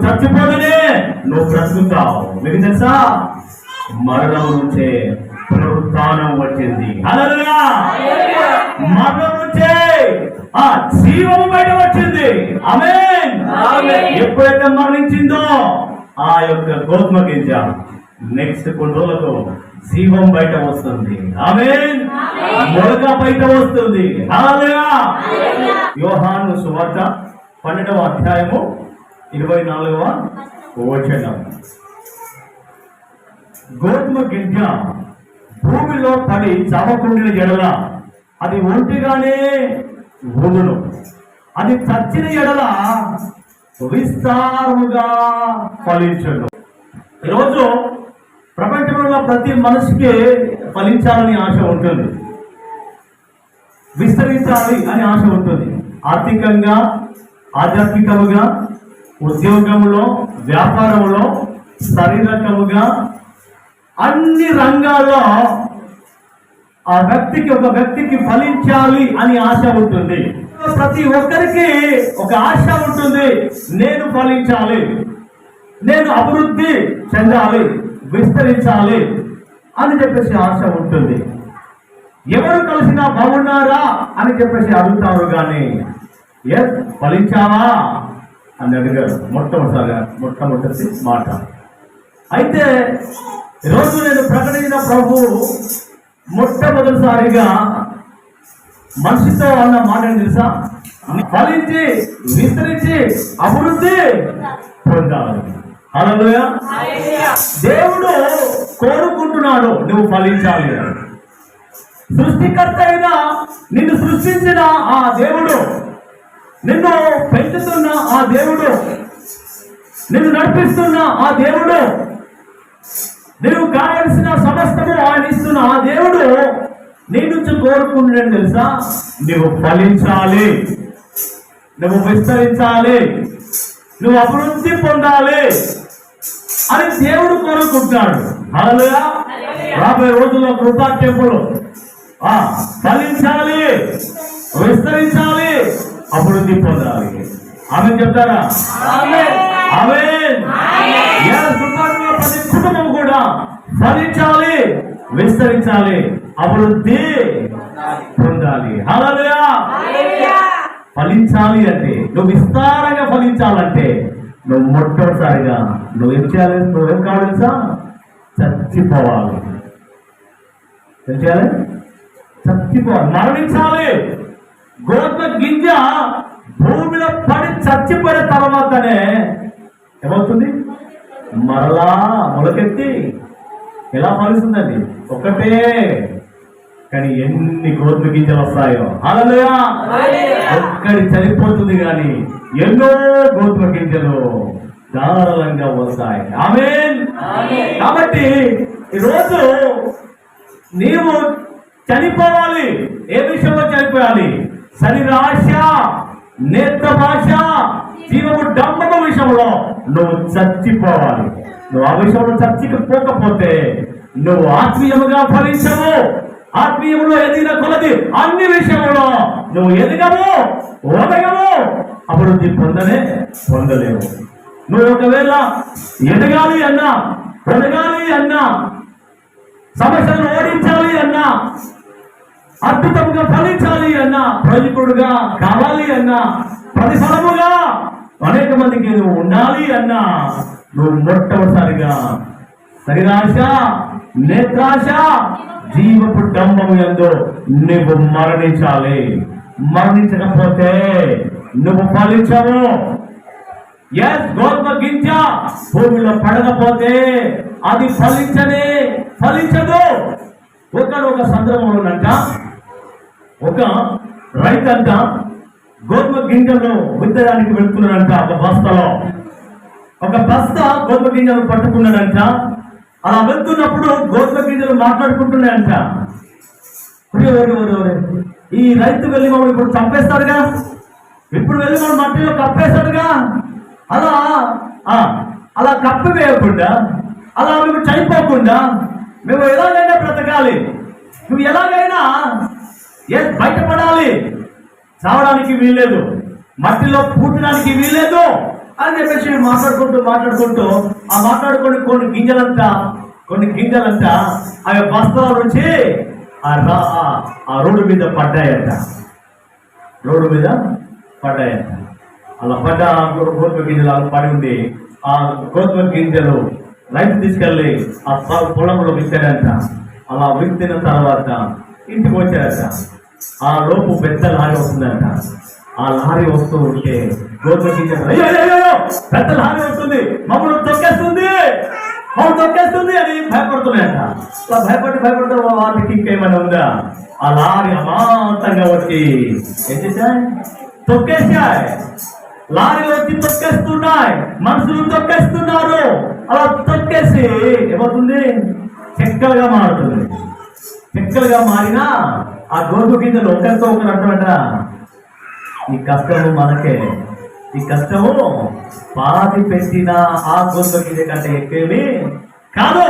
చచ్చిపోతేనే నువ్వు బ్రతుకుతావు. మీకు తెలుసా, మరణం నుంచే పునరుత్థానం వచ్చింది. హల్లెలూయా. మరణం నుంచే జీవము బయట వచ్చింది. ఆమేన్. ఎప్పుడైతే మరణించిందో ఆ యొక్క గోధుమ గింజ నెక్స్ట్ కొన్ని రోజులకు జీవం బయట వస్తుంది. ఆమేన్. మొలక బయట వస్తుంది. హల్లెలూయా. యోహాను సువార్త 12వ అధ్యాయము 24వ వచనం. గోధుమ గింజ భూమిలో పడి చావకుండిన ఎడల అది ఒంటిగానే ఊదును, అది చచ్చిన ఎడల విస్తారముగా ఫలించును. ఈరోజు ప్రపంచంలో ప్రతి మనిషికి ఫలించాలని ఆశ ఉంటుంది, విస్తరించాలి అని ఆశ ఉంటుంది. ఆర్థికంగా, ఆధ్యాత్మికముగా, ఉద్యోగంలో, వ్యాపారంలో, శారీరకముగా, అన్ని రంగాల్లో ఆ వ్యక్తికి ఒక వ్యక్తికి ఫలించాలి అని ఆశ ఉంటుంది. ప్రతి ఒక్కరికి ఒక ఆశ ఉంటుంది, నేను ఫలించాలి, నేను అభివృద్ధి చెందాలి, విస్తరించాలి అని చెప్పేసి ఆశ ఉంటుంది. ఎవరు కలిసినా బాగున్నారా అని చెప్పేసి అడుగుతారు, కానీ ఫలించావా అని అడిగారు మొట్టమొదటి మాట. అయితే ఈరోజు నేను ప్రకటించిన ప్రభు మొట్టమొదటిసారిగా మనిషితో అన్న మాట తెలుసా, ఫలించి విస్తరించి అభివృద్ధి పొందాలి. హల్లెలూయా. దేవుడు కోరుకుంటున్నాడు నువ్వు ఫలించాలి. సృష్టికర్త అయినా నిన్ను సృష్టించిన ఆ దేవుడు, నిన్ను పెంచుతున్న ఆ దేవుడు, నిన్ను నడిపిస్తున్న ఆ దేవుడు, నువ్వు కావలసిన సమస్తము ఆయన ఇస్తున్న ఆ దేవుడు నీ నుంచి కోరుకుంటున్నాడు తెలుసా, నువ్వు ఫలించాలి, నువ్వు విస్తరించాలి, నువ్వు అభివృద్ధి పొందాలి అని దేవుడు కోరుకుంటున్నాడు. హల్లెలూయా. రాబోయే రోజుల్లో కృపా టెంపుల్ ఫలించాలి, విస్తరించాలి, అభివృద్ధి పొందాలి. ఆమేన్ చెప్తారా? ఆమేన్. ప్రతి కుటుంబం కూడా ఫలించాలి, విస్తరించాలి, అభివృద్ధి పొందాలి. హల్లెలూయా. ఫలించాలి అంటే, నువ్వు విస్తారంగా ఫలించాలంటే నువ్వు మొట్టమొదటిసారిగా నువ్వేం చేయాలి? నువ్వేం కావాలి తెలుసా? చచ్చిపోవాలి. ఏం చేయాలి? చచ్చిపోవాలి, మరణించాలి. గోధుమ గింజ భూమిలో పడి చచ్చిపోయిన తర్వాతనే ఏమవుతుంది? మరలా మొలకెత్తి ఎలా ఫలిస్తుందండి? ఒకటే, కానీ ఎన్ని గోధుమ గింజలు వస్తాయో. హల్లెలూయా. ఒక్కడి చనిపోతుంది కానీ ఎన్నో గోధుమ గింజలు ధారాళంగా వస్తాయి. ఆమేన్. కాబట్టి ఈరోజు నీవు చనిపోవాలి. ఏ విషయంలో చనిపోయాలి? శరీరాశ, నేత్రభాష, జీవము డంబము విషయంలో నువ్వు చచ్చిపోవాలి. నువ్వు ఆ విషయంలో చచ్చిపోకపోతే నువ్వు ఆత్మీయముగా ఫలించవు. ఆత్మీయంలో ఎదిగిన కొలది అన్ని విషయంలో నువ్వు ఎదగవు, ఒదగవు, అభివృద్ధి పొందలేవు. నువ్వు ఒకవేళ ఎదగాలి అన్నా, ఒదగాలి అన్నా, సమస్యలను ఓడించాలి అన్నా, అద్భుతంగా ఫలించాలి అన్నా, ప్రయోజకుడుగా కావాలి అన్నా, ప్రతిఫలముగా అనేక మందికి నువ్వు ఉండాలి అన్నా, నువ్వు మొట్టమొదటిసారిగా శరీరాశ, నేత్రాశ, జీవపు డంబము యందు నువ్వు మరణించాలి. మరణించకపోతే నువ్వు ఫలించవు. గోధుమ గింజ భూమిలో పడకపోతే అది ఫలించదు. ఒక సందర్భంలోనంట ఒక రైతంట గోధుమ గింజలు విత్తడానికి వెళ్తున్నాడంట. ఒక బస్తా గోధుమ గింజలు పట్టుకున్నాడంట. అలా వెళ్తున్నప్పుడు గోధుమ గింజలు మాట్లాడుకుంటున్నాయంట. ఈ రైతు వెళ్ళి వాడు ఇప్పుడు చంపేస్తాడుగా, ఇప్పుడు వెళ్ళి వాడు మట్టిలో కప్పేస్తాడుగా, అలా కప్పి వేయకుండా, అలా మేము చనిపోకుండా మేము ఎలాగైనా బ్రతకాలి, నువ్వు ఎలాగైనా బయటపడాలి. చావడానికి వీల్లేదు, మట్టిలో పూటడానికి వీల్లేదు, అని చెప్పేసి మాట్లాడుకుంటూ ఆ మాట్లాడుకుని కొన్ని గింజలంతా ఆ బస్తాల నుంచి ఆ రోడ్డు మీద పడ్డాయంట. అలా పడ్డ గోధుమ గింజలు అలా పడి ఉండి ఆ గోధుమ గింజలు రైతు తీసుకెళ్ళి ఆ పొలంలో విత్తాడంట. అలా విత్తిన తర్వాత ఇంటికి వచ్చాడట. ఆ లోపు పెద్ద లారీ వస్తుందంట. ఆ లారీ వస్తూ ఉంటే గోధుమ గింజలు పెద్ద లారీ వస్తుంది, మమ్మల్ని తొక్కేస్తుంది అని భయపడుతున్నాయంట. అలా భయపడుతూ వాటికి ఇంకేమైనా ఉందా? ఆ లారీ అమాంతంగా వచ్చి ఏం చేశాయి? తొక్కేశాయి. లారీలు వచ్చి తొక్కేస్తున్నాయి, మనుషులు తొక్కేస్తున్నారు. అలా తొక్కేసి ఏమవుతుంది? చెక్కలుగా మారుతుంది. చెక్కలుగా మారినా ఆ గోధుమ గింజలు ఒకరితో ఒకరు అంటారంట, ఈ కష్టము మనకే, ఈ కష్టము పాతి పెట్టిన ఆ గోధుమ గింజ కంటే ఎక్కువేమి కాదు.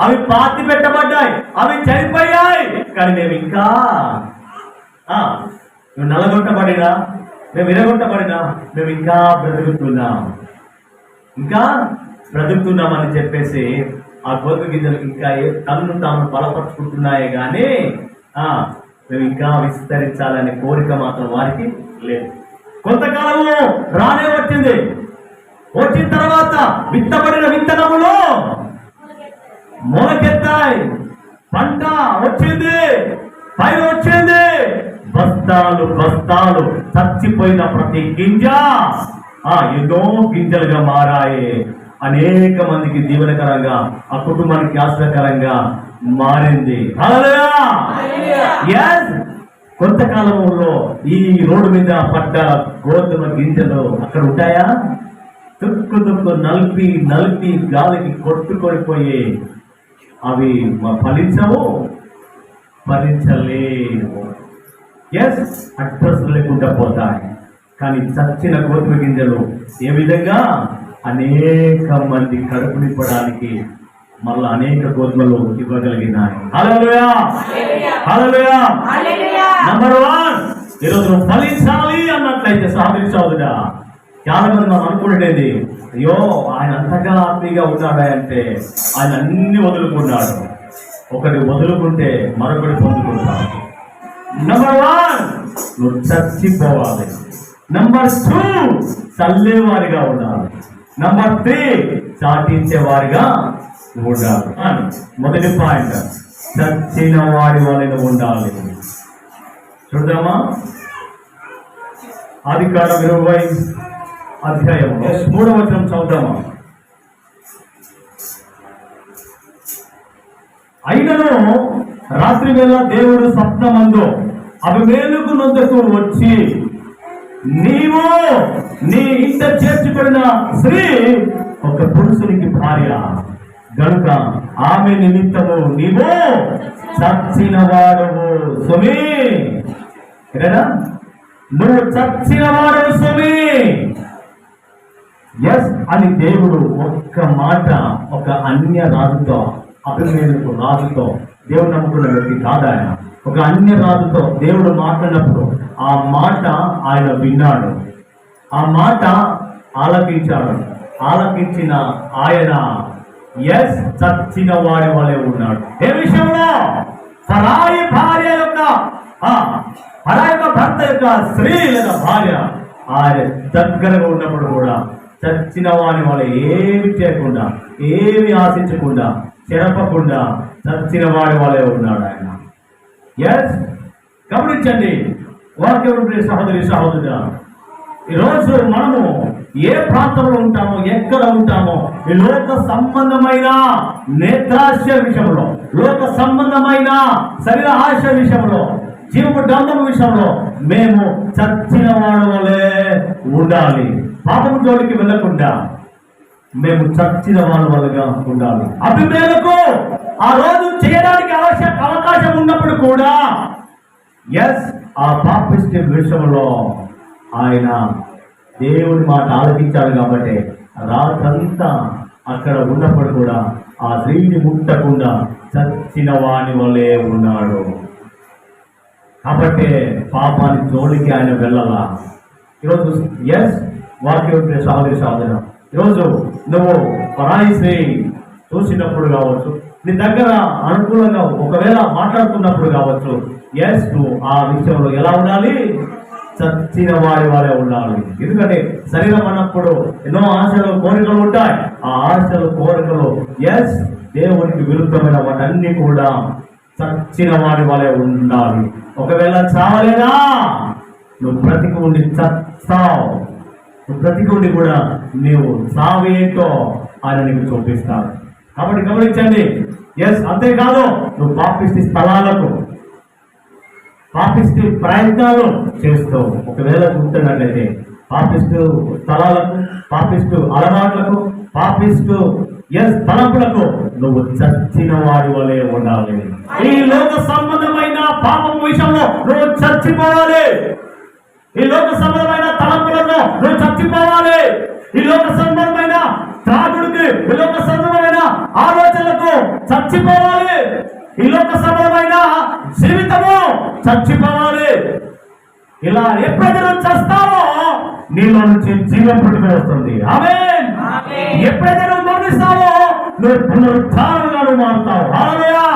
అవి పాతి పెట్టబడ్డాయి, అవి చనిపోయాయి. కానీ మేము ఇంకా మేము నల్లగొట్టబడినా, మేము విరగొట్టబడినా మేము ఇంకా బ్రతుకుతున్నామని చెప్పేసి ఆ గోధుమ గింజలు ఇంకా తన్ను తాము బలపరుచుకుంటున్నాయే కానీ మేము ఇంకా విస్తరించాలనే కోరిక మాత్రం వారికి లేదు. కొంతకాలము రానే వచ్చింది. వచ్చిన తర్వాత విత్తబడిన విత్తనములు మొలకెత్తాయి, పంట వచ్చింది, పైరు వచ్చింది. బస్తాలు చచ్చిపోయిన ప్రతి గింజ ఎన్నో గింజలుగా మారాయి. అనేక మందికి దీవెనకరంగా, ఆ కుటుంబానికి ఆశ్రయకరంగా మారింది. కొంతకాలంలో ఈ రోడ్డు మీద పడ్డ గోధుమ గింజలు అక్కడ ఉంటాయా? తుక్కు నలిపి గాలికి కొట్టుకొనిపోయి అవి ఫలించలేవు. అడ్రస్ లేకుండా పోతాయి. కానీ చచ్చిన గోధుమ గింజలు ఏ విధంగా అనేక మంది కడుపు నింపడానికి మళ్ళా అనేక గోధుమలు ఇవ్వగలిగినాయి. హల్లెలూయా, హల్లెలూయా. నంబర్ 1, ఈరోజు నువ్వు ఫలించాలి అన్నట్లయితే సహోదరుడా, చాలా మంది మనం అనుకునేది, అయ్యో ఆయన అంతగా హ్యాపీగా ఉన్నాడా అంటే ఆయన అన్ని వదులుకున్నాడు. ఒకటి వదులుకుంటే మరొకటి పొందుకుంటాడు. నంబర్ 1, నువ్వు చచ్చిపోవాలి. నంబర్ 2, చల్లేవారిగా ఉండాలి. నంబర్ 3, చాటించేవారిగా ఉండాలి. మొదటి పాయింట్, చచ్చిన వారి వలన ఉండాలి. చూద్దామా? ఆదికాండం 20 అధ్యాయంలో 3వ వచనం చదువుదామా? అయినను రాత్రి వేళ దేవుడు స్వప్నమందు అబీమెలెకు నొద్దకు వచ్చి, నీవు నీ ఇంట చేర్చుకున్న స్త్రీ ఒక పురుషునికి భార్య గనుక ఆమె నిమిత్తము నీవు చచ్చిన వాడవు సుమి. నువ్వు చచ్చిన వాడవు సుమి. అని దేవుడు ఒక్క మాట, ఒక అన్య రాజుతో, అబీమెలెకు రాజుతో, దేవుడు నమ్ముకున్న వ్యక్తి కాదు ఆయన, ఒక అన్య రాజుతో దేవుడు మాట్లాడినప్పుడు ఆ మాట ఆయన విన్నాడు, ఆ మాట ఆలకించాడు. ఆలకించిన ఆయన చచ్చిన వాడి వలె ఉన్నాడు. ఏ విషయంలో? పరాయి భర్త యొక్క స్త్రీ లేదా భార్య ఆయన దగ్గరగా ఉన్నప్పుడు కూడా చచ్చిన వాడి వల్ల ఏమి చేయకుండా, ఏమి ఆశించకుండా, చెరపకుండా చచ్చిన వాడి వలె ఉన్నాడు ఆయన. గమనించండి వాక్యం సహోదరుడా, ఈరోజు మనము ఏ ప్రాంతంలో ఉంటామో, ఎక్కడ ఉంటామో, ఈ లోక సంబంధమైన నేత్రాశ విషయంలో, లోక సంబంధమైన శరీర ఆశ విషయంలో, జీవపు డంబం విషయంలో మేము చచ్చిన వాడి వలె ఉండాలి. పాపము జోలికి వెళ్ళకుండా మేము చచ్చిన వాళ్ళ వల్లగా ఉండాలి. అబీమెలెకు ఆ రోజు చేయడానికి అవకాశం ఉన్నప్పుడు కూడా ఆ పాపిష్టి విషయంలో ఆయన దేవుడి మాట ఆలోచించాడు. కాబట్టి రాత్రంతా అక్కడ ఉన్నప్పుడు కూడా ఆ స్త్రీని ముట్టకుండా చచ్చిన వాని వల్లే ఉన్నాడు. కాబట్టి పాపాన్ని జోలికి ఆయన వెళ్ళాలా. ఈరోజు వాక్యం సహోదర ఈరోజు నువ్వు పరాయి స్త్రీ చూసినప్పుడు కావచ్చు, నీ దగ్గర అనుకూలంగా ఒకవేళ మాట్లాడుతున్నప్పుడు కావచ్చు, ఎస్ నువ్వు ఆ విషయంలో ఎలా ఉండాలి? చచ్చిన వాడే ఉండాలి. ఎందుకంటే శరీరం అన్నప్పుడు ఎన్నో ఆశలు కోరికలు ఉంటాయి. ఆ ఆశలు కోరికలు ఎస్ దేవునికి విరుద్ధమైన వాటన్ని కూడా చచ్చిన వాడే ఉండాలి. ఒకవేళ చావలేదా నువ్వు బ్రతికి ఉండి చస్తావు. నువ్వు బ్రతికి ఉండి కూడా నీవు చావేంటో ఆయన నీకు చూపిస్తాడు. కాబట్టి గమనించండి. ఎస్ అంతేకాదు నువ్వు పాపిష్టి స్థలాలకు, పాపిష్టి ప్రయత్నాలు చేస్తూ ఒకవేళ చూస్తున్నట్లయితే పాపిష్టు స్థలాలకు, పాపిష్టు అలవాట్లకు, పాపిష్టు తలంపులకు నువ్వు చచ్చిన వాడి వలె ఉండాలి. ఈ లోక సంబంధమైన పాపం విషయంలో నువ్వు చచ్చిపోవాలి. ఈ లోక సంబంధమైన తలంపులను నువ్వు చచ్చిపోవాలి. ఈ లోక సంబంధమైన త్రాగుడికి, ఈ లోక సంబంధమైన ఆలోచనలకు చచ్చిపోవాలి. ఈ లోక సంబంధమైన జీవితము చచ్చిపోవాలి. ఇలా ఎప్పుడైతే నువ్వు చస్తావో నీలో నుంచి జీవం పుట్టుకు వస్తుంది. ఆమేన్. ఎప్పుడైతే నువ్వు మరణిస్తావో నువ్వు పునరుత్థానంగా మారుతావు. హల్లెలూయా.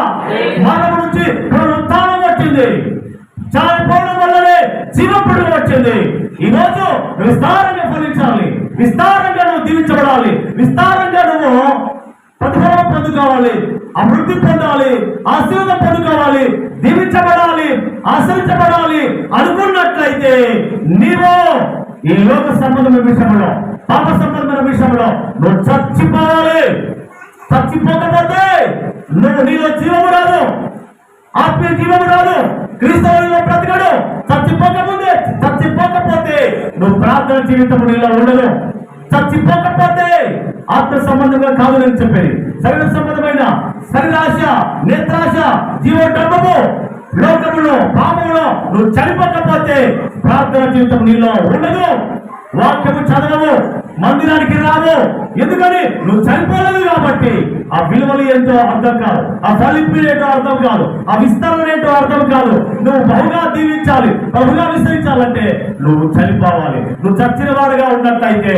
మరణం నుంచి పునరుత్థానం వచ్చింది. చనిపోవడం వల్లనే జీవం పుట్టుకు వచ్చింది. ఈ రోజు విస్తారంగా ఫలించాలి, విస్తారంగా నువ్వు దీవించబడాలి, విస్తారంగా నువ్వు ప్రతిఫలం పొందుకోవాలి, అభివృద్ధి పొందాలి, ఆశీర్వాదం పొందుకోవాలి, దీవించబడాలి, ఆశ్రయించబడాలి అనుకున్నట్లయితే నీవు ఈ లోక సంబంధమైన విషయంలో, పాప సంబంధమైన విషయంలో నువ్వు చచ్చిపోవాలి. చచ్చిపోకపోతే నువ్వు నీలో జీవము రాదు, ఆత్మీయ జీవము రాదు, క్రీస్తువులో బ్రతకడు. చచ్చిపోకపోతే నువ్వు ప్రార్థన జీవితం నీలో ఉండదు. చచ్చిపోకపోతే ఆత్మ సంబంధంగా కాదు నేను చెప్పేది. శరీర సంబంధమైన శరీరాశ, నేత్రాశ, జీవోటర్మము, లోకములో, పాపములో నువ్వు చనిపోకపోతే ప్రార్థన జీవితం నీలో ఉండదు. వాక్యము చదవము, మందిరానికి రావు. ఎందుకని? నువ్వు చనిపోలేదు కాబట్టి. ఆ విలువలు ఏంటో అర్థం కాదు, ఆ ఫలింపు ఏంటో అర్థం కాదు, ఆ విస్తరణ ఏంటో అర్థం కాదు. నువ్వు బహుగా దీవించాలి, బహుగా విస్తరించాలంటే నువ్వు చనిపోవాలి. నువ్వు చచ్చిన వాడిగా ఉన్నట్లయితే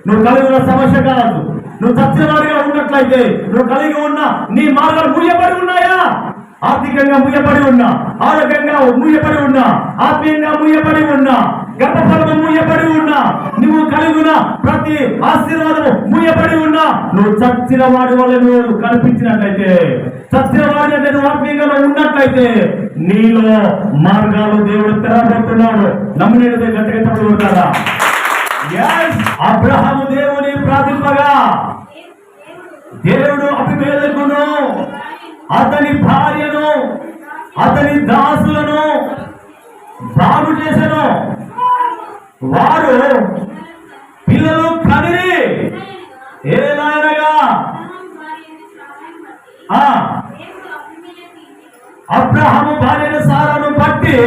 నువ్వు కలిగి ఉన్న సమస్య కాదు. నువ్వు చచ్చిన వాడిగా ఉన్నట్లయితే నువ్వు కలిగి ఉన్న నీ మార్గాలు ముయ్యబడి ఉన్నాయా? ఆర్థికంగా ముయ్యబడి ఉన్నా, ఆరోగ్యంగా ముయ్యబడి ఉన్నా, ఆత్మీయంగా ముయ్యబడి ఉన్నా, గర్భఫలము ముయ్యబడి ఉన్నా, నువ్వు కలిగిన ప్రతి ఆశీర్వాదము ముయ్యబడి ఉన్నా, నువ్వు చచ్చిన వాడి వల్ల నువ్వు కనిపించినట్లయితే, చచ్చిన వాడి అంటే నువ్వు ఆత్మీయంగా ఉన్నట్లయితే నీలో మార్గాలు దేవుడు తెరబడుతున్నాడు. నమ్మినట్లయితే గట్టిగా తప్పకుండా అబ్రహాము దేవుని ప్రార్థింపగా దేవుడు అబీమెలెకును, అతని భార్యను, అతని దాసులను బాగు చేసెను. వారు పిల్లలు కనిరి ఏలైనగా అబ్రహాము భార్యను సారాను బట్టి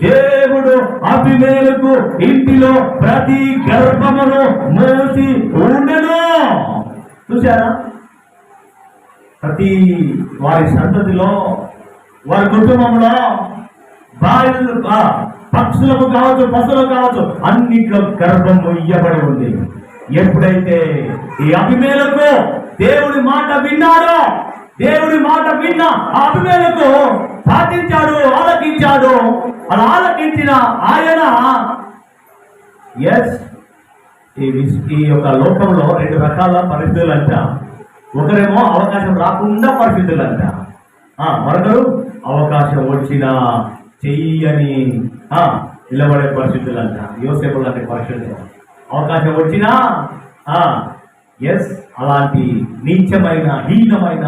దేవుడు అబీమెలెకు ఇంటిలో ప్రతి గర్భమును మోసి ఉండెను. చూశారా? ప్రతి వారి సంతతిలో, వారి కుటుంబంలో భార్యలు, పక్షులకు కావచ్చు, పశువులకు కావచ్చు, అన్నిట్లో గర్భం ఇయ్యబడి ఉంది. ఎప్పుడైతే ఈ అబీమెలెకు దేవుడి మాట విన్నాడో, దేవుడి మాట విన్న అబీమెలెకు పాటించాడు, ఆలకించాడు. అలా ఆలకించిన ఆయన ఈ యొక్క లోకంలో రెండు రకాల పరిస్థితులు అంట. ఒకరేమో అవకాశం రాకుండా పరిస్థితులు అంట, మరొకరు అవకాశం వచ్చినా చెయ్యని నిలబడే పరిస్థితులు అంట. యోసేపు లాంటి పరిస్థితులు. అవకాశం వచ్చినా అలాంటి నీచమైన, హీనమైన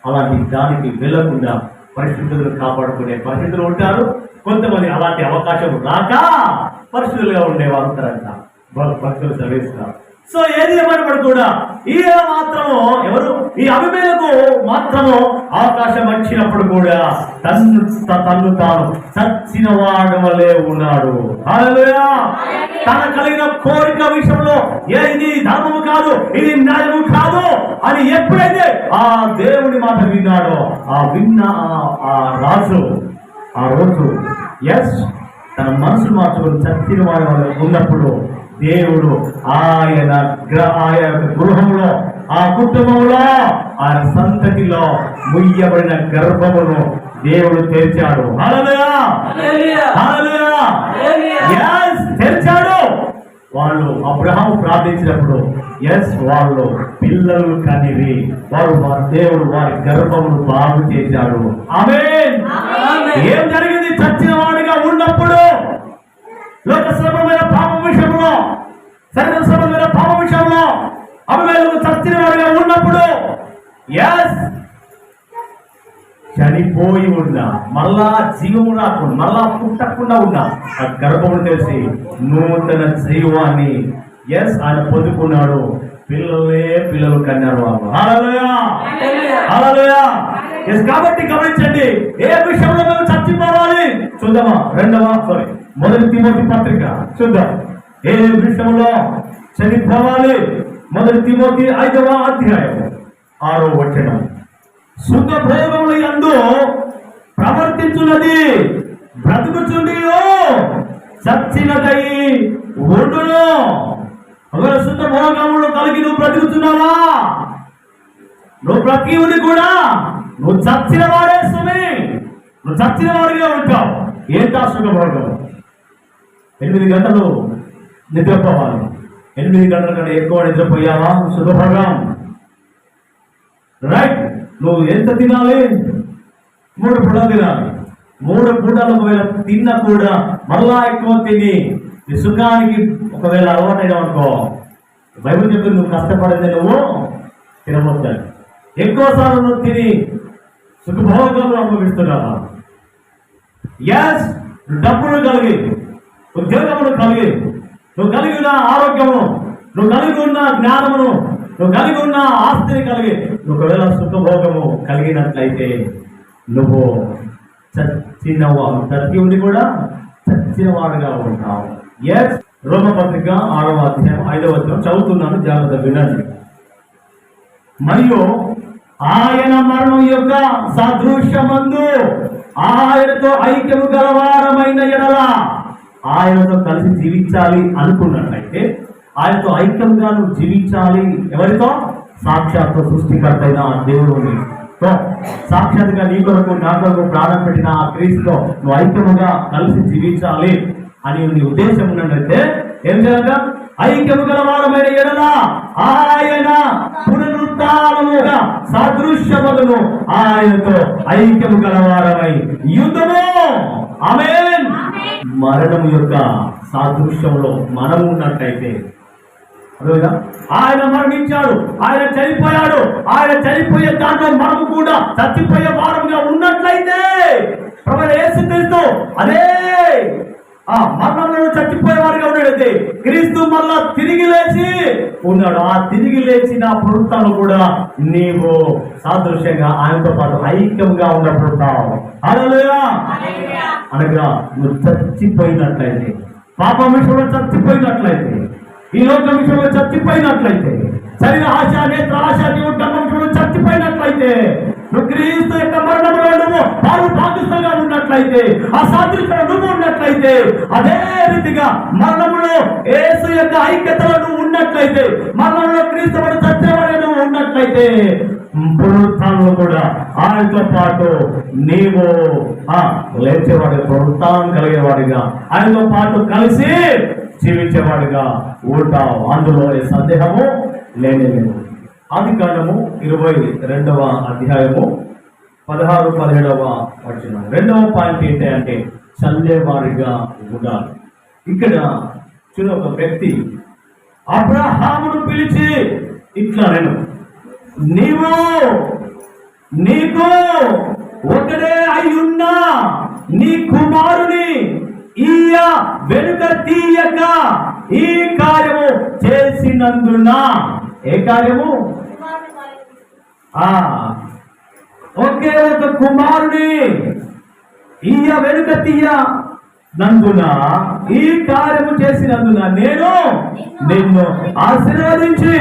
అలాంటి దానికి వెళ్ళకుండా పరిస్థితులను కాపాడుకునే పరిస్థితులు ఉంటారు. కొంతమంది అలాంటి అవకాశం రాక పరిస్థితులుగా ఉండేవారు ఉంటారంట, భక్తులు సర్వేస్తారు. సో ఏది ఏమన్నప్పుడు కూడా ఈయన మాత్రము, ఎవరు ఈ అబీమెలెకు మాత్రము అవకాశం వచ్చినప్పుడు కూడా తన్ను తాను చచ్చిన వాడి వలె ఉన్నాడు. హల్లెలూయా. తన కలిగిన కోరిక విషయంలో ఇది ధర్మము కాదు, ఇది న్యాయము కాదు అని ఎప్పుడైతే ఆ దేవుని మాట విన్నాడో, ఆ విన్న ఆ రాజు ఆ రోజు తన మనసు మార్చుకొని చచ్చిన వాడి వలె ఉన్నప్పుడు దేవుడు ఆయన గృహంలో, ఆ కుటుంబంలో, ఆయన సంతతిలో ముయ్యబడిన గర్భమును దేవుడు తెరిచాడు. హల్లెలూయా, హల్లెలూయా, yes, తెరిచాడు. వాళ్ళు అబ్రహాము ప్రార్థించినప్పుడు వాళ్ళు పిల్లలు కనిరి, దేవుడు వారి గర్భమును బాగు చేశాడు. ఆమేన్. ఏం జరిగింది? చచ్చిన వాడిగా ఉన్నప్పుడు, లోక శ్రమమైన పాప విషయంలో, శరీర శ్రమమైన పాప విషయంలో అబీమెలెకు చచ్చిన వాడిగా ఉన్నప్పుడు చనిపోయి ఉన్నా, మళ్ళా జీవము రాకుండా, మళ్ళా పుట్టకుండా ఉన్నా ఆ గర్భమును తెలిసి నూతన జీవాన్ని ఆయన పొందుకున్నాడు. పిల్లలు కన్నారు వాళ్ళు. హల్లెలూయా, హల్లెలూయా. కాబట్టి గమనించండి, ఏ విషయంలో మేము చచ్చిపోవాలి చూద్దామా? మొదటి తిమోతి పత్రిక చూద్దాం. ఏ విషయంలో చనిపోవాలి? మొదటి తిమోతి 5వ అధ్యాయం 6వ వచనం. సుఖ భోగముల యందు ప్రవర్తించున్నది బ్రతుకుచుండియో చచ్చినదై ఉండును. ఒకవేళ సుఖ భోగములు కలిగి నువ్వు బ్రతుకుతున్నావా? నువ్వు ప్రతి ఉంది కూడా నువ్వు చచ్చిన వాడే సుమి, నువ్వు చచ్చిన వాడిగా ఉంటావు. ఏంటా సుఖభోగం? 8 గంటలు నిద్రపోవాలి. 8 గంటల కంటే ఎక్కువ నిద్రపోయావా? సుఖభోగం. రైట్. నువ్వు ఎంత తినాలి? 3 పూటలు తినాలి. 3 పూటలు ఒకవేళ తిన్నా కూడా మళ్ళా ఎక్కువ తిని నీ సుఖానికి ఒకవేళ అలవాటైనా అనుకో, బైబిల్ చెప్పింది నువ్వు కష్టపడేది నువ్వు తినబోతాడు. ఎక్కువసార్లు నువ్వు తిని సుఖభోగాలు అనుభవిస్తున్నావా? డబ్బులు కలిగి, ఉద్యోగమును కలిగి, నువ్వు కలిగి ఉన్న ఆరోగ్యమును, నువ్వు కలిగి ఉన్న జ్ఞానమును, నువ్వు కలిగి ఉన్న ఆస్తిని కలిగి ఒకవేళ సుఖభోగము కలిగినట్లయితే నువ్వు ప్రతి ఉండి కూడా చచ్చిన వాడుగా ఉంటావు. రోమపత్రిక 6వ అధ్యాయం 5వ వచనం చదువుతున్నాను, జాగ్రత్త వినండి. మరియు ఆయన మరణం యొక్క సదృశ్యమందు ఆయనతో ఐక్యము గలవారమైన ఎడల, ఆయనతో కలిసి జీవించాలి అనుకున్నట్లయితే, ఆయనతో ఐక్యంగా నువ్వు జీవించాలి. ఎవరితో? సాక్షాత్తు సృష్టికర్త అయిన దేవుడు సాక్షాత్గా నీ కొరకు నా కొరకు ప్రాణం పెట్టిన ఆ క్రీస్తుతో నువ్వు ఐక్యముగా కలిసి జీవించాలి అని నీ ఉద్దేశం ఉన్నట్లయితే ఏం చేయాలి? ఐక్యము గలవారమైన ఎడల ఆయన పునరుత్థానముగా సదృశ్యములను ఆయనతో ఐక్యము గలవారమై యుద్ధము. ఆమేన్. మరణము యొక్క సాదృశ్యంలో మనం ఉన్నట్లయితే, ఆయన మరణించాడు, ఆయన చనిపోయాడు, ఆయన చనిపోయే దాంట్లో మనము కూడా చచ్చిపోయే వారంగా ఉన్నట్లయితే ప్రభువైన యేసుక్రీస్తు అదే మరణంలో చచ్చిపోయేవాడిగా ఉన్నాడైతే క్రీస్తు మళ్ళా తిరిగి లేచి ఉన్నాడు. ఆ తిరిగి లేచిన పునరుత్థానం కూడా నీవు సాదృశ్యంగా ఆయనతో పాటు ఐక్యంగా ఉండబడతావు. హల్లెలూయా. అనగా నువ్వు చచ్చిపోయినట్లయితే, పాపం విషయంలో చచ్చిపోయినట్లయితే, ఈ లోక విషయంలో చచ్చిపోయినట్లయితే, శరీర ఆశ, నేత్ర ఆశ, నీవు విషయంలో చచ్చిపోయినట్లయితే, నువ్వు క్రీస్తు యొక్క మరణంలో నువ్వు భాగస్థంగా ఉన్నట్లయితే, ఆ సాదృశ్యంలో నువ్వు ఉన్నట్లయితే, అదే రీతిగా మరణంలో యేసు యొక్క ఐక్యతలో నువ్వు ఉన్నట్లయితే, మరణంలో క్రీస్తు చచ్చేవాడే నువ్వు ఉన్నట్లయితే, పునరుత్థానంలో కూడా ఆయనతో పాటు నీవు లేచేవాడిగా, పునరుత్థానం కలిగేవాడిగా, ఆయనతో పాటు కలిసి జీవించేవాడిగా ఉంటావు. అందులో సందేహము లేనేలేదు. ఆదికాండము 22వ అధ్యాయము 16-17వ వచనం. 2వ పాయింట్ ఏంటంటే చల్లేవారిగా ఉండాలి. ఇక్కడ చూడ, ఒక వ్యక్తి అబ్రహామును పిలిచి ఇట్లా, నీకు ఒకడే అయ్యున్నా నీ కుమారుని వెనుక తీయక ఈ కార్యము చేసినందున. ఏ కార్యము? ఒకే ఒక కుమారుని వెనుక తీయ నందున, ఈ కార్యము చేసినందున నేను నిన్ను ఆశీర్వదించి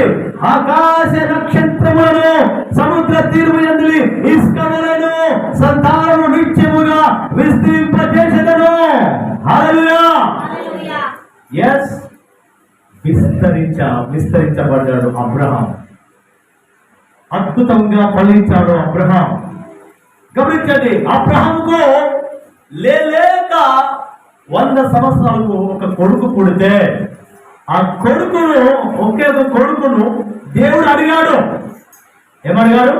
ఆకాశ నక్షత్రములను సముద్ర తీరముయందు ఇసుకలను సంతానము నిత్యముగా విస్తరింపజేసెదను. హల్లెలూయా. విస్తరించబడ్డాడు అబ్రహాం. అద్భుతంగా ఫలించాడు అబ్రహాం. గమనించండి, అబ్రహాంకు లేక 100 సంవత్సరాలకు ఒక కొడుకు పుడితే ఆ కొడుకును ఒకే ఒక కొడుకును దేవుడు అడిగాడు. ఏమడిగాడు?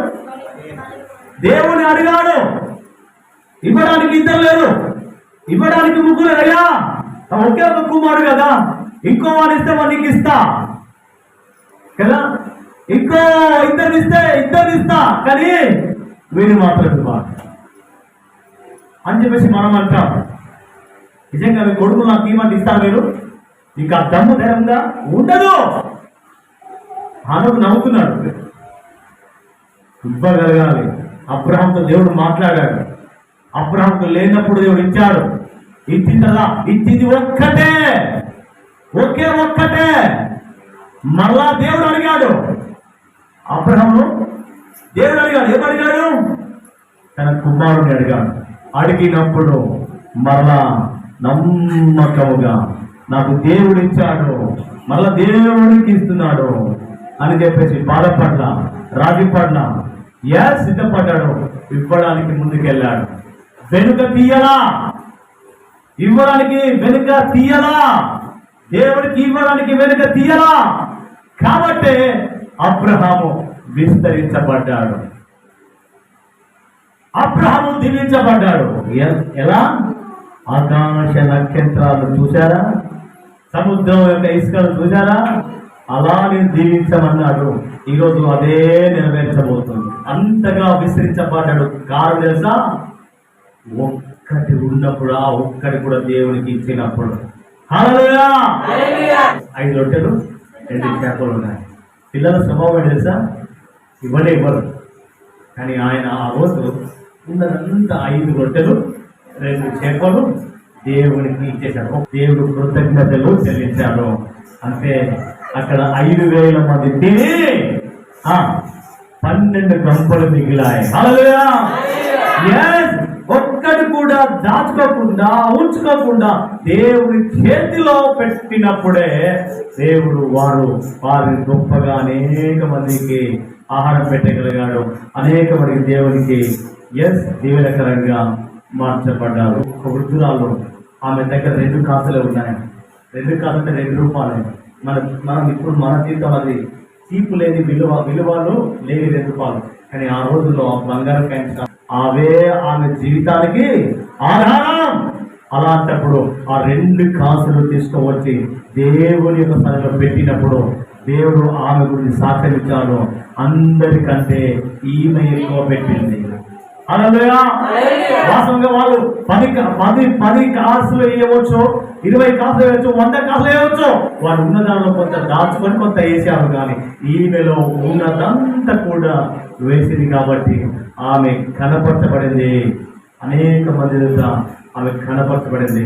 దేవుని అడిగాడు. ఇవ్వడానికి ఇద్దరు లేరు, ఇవ్వడానికి ముగ్గురు. అయ్యా ఒకే ఒక కుమారుడు కదా, ఇంకో వాడు ఇస్తే వాడికి ఇస్తా కదా, ఇంకో ఇద్దరు ఇస్తా, కానీ వీరు మాత్రం ఇవ్వ అని చెప్పేసి మనం అంటాం. నిజంగా మీ కొడుకు నాకు ఇవ్వండి ఇస్తారు మీరు? ఇంకా దమ్ము ధైర్యంగా ఉండదు. ఆనకు నవ్వుతున్నాడు. ఇవ్వగలగాలి. అబ్రహాంతో దేవుడు మాట్లాడాడు. అబ్రహాంతో లేనప్పుడు దేవుడు ఇచ్చాడు. ఇచ్చిందా? ఇచ్చింది ఒక్కటే, ఒక్కటే. మళ్ళా దేవుడు అడిగాడు అబ్రహామును. దేవుడు అడిగాడు. ఏమడిగాడు? తన కుమారుని అడిగాడు. అడిగినప్పుడు మరలా నమ్మకముగా నాకు దేవుడు ఇచ్చాడు, మళ్ళా దేవుడికి ఇస్తున్నాడు అని చెప్పేసి బాధపడ్డా, రాజీపడ్డా, సిద్ధపడ్డాడు. ఇవ్వడానికి ముందుకెళ్ళాడు. వెనుక తీయలా, ఇవ్వడానికి వెనుక తీయలా, దేవుడికి ఇవ్వడానికి వెనుక తీయలా. కాబట్టి అబ్రహాము విస్తరించబడ్డాడు. అబ్రహాము దీవించబడ్డాడు. ఎలా? ఆకాశ నక్షత్రాలు చూశారా? సముద్రం యొక్క ఇసుకలు చూశారా? అలా నేను దీవించమన్నాడు. ఈరోజు అదే నెరవేర్చబోతుంది. అంతగా విస్తరించబడ్డాడు. కారణం తెలుసా? ఒక్కటి ఉన్నప్పుడు ఆ ఒక్కటి కూడా దేవునికి ఇచ్చినప్పుడు. హల్లెలూయా! 5 రొట్టెలు 2 చేపలు ఉన్నాయి. పిల్లల స్వభావం తెలుసా? ఇవ్వరు. కానీ ఆయన ఆ రోజు ఉన్నదంతా 5 రొట్టెలు 2 చేపలు దేవునికి ఇచ్చేశాడు. దేవుడు కృతజ్ఞతలు చెల్లించాడు. అంటే అక్కడ 5,000 మంది తిని 12 గంపలు మిగిలాయి. హల్లెలూయా! ఒక్కటి కూడా దాచుకోకుండా ఉంచుకోకుండా దేవుడి చేతిలో పెట్టినప్పుడే దేవుడు వారిని గొప్పగా అనేక మందికి ఆహారం పెట్టగలిగాడు. అనేక మందికి దేవునికి దీవెనకరంగా మార్చబడ్డారు. ఒక వృద్ధురాలు, ఆమె దగ్గర 2 కాసులే ఉన్నాయి. 2 కాసులు అంటే 2 రూపాయలే. మనం ఇప్పుడు మన జీవితం అది చీపు లేని విలువలు లేని 2 రూపాయలు. కానీ ఆ రోజుల్లో బంగారం కాయించిన అవే ఆమె జీవితానికి ఆధారం. అలాంటప్పుడు ఆ 2 కాసులు తీసుకువచ్చి దేవుని యొక్క స్థలంలో పెట్టినప్పుడు దేవుడు ఆమె గురించి సాక్ష్యం ఇచ్చాడు. అందరికంటే ఈమె ఎక్కువ పెట్టింది. హల్లెలూయా! వాస్తవంగా వాళ్ళు 10 కాసులు వేయవచ్చు, 20 కాసులు వేయవచ్చు, 100 కాసులు వేయవచ్చు. వాడు ఉన్న దానిలో కొంత దాచుకొని కొంత వేసారు. కానీ ఈమెలో ఉన్నదంతా కూడా వేసింది. కాబట్టి ఆమె కనపరచబడింది. అనేక మంది ఆమె కనపరచబడింది.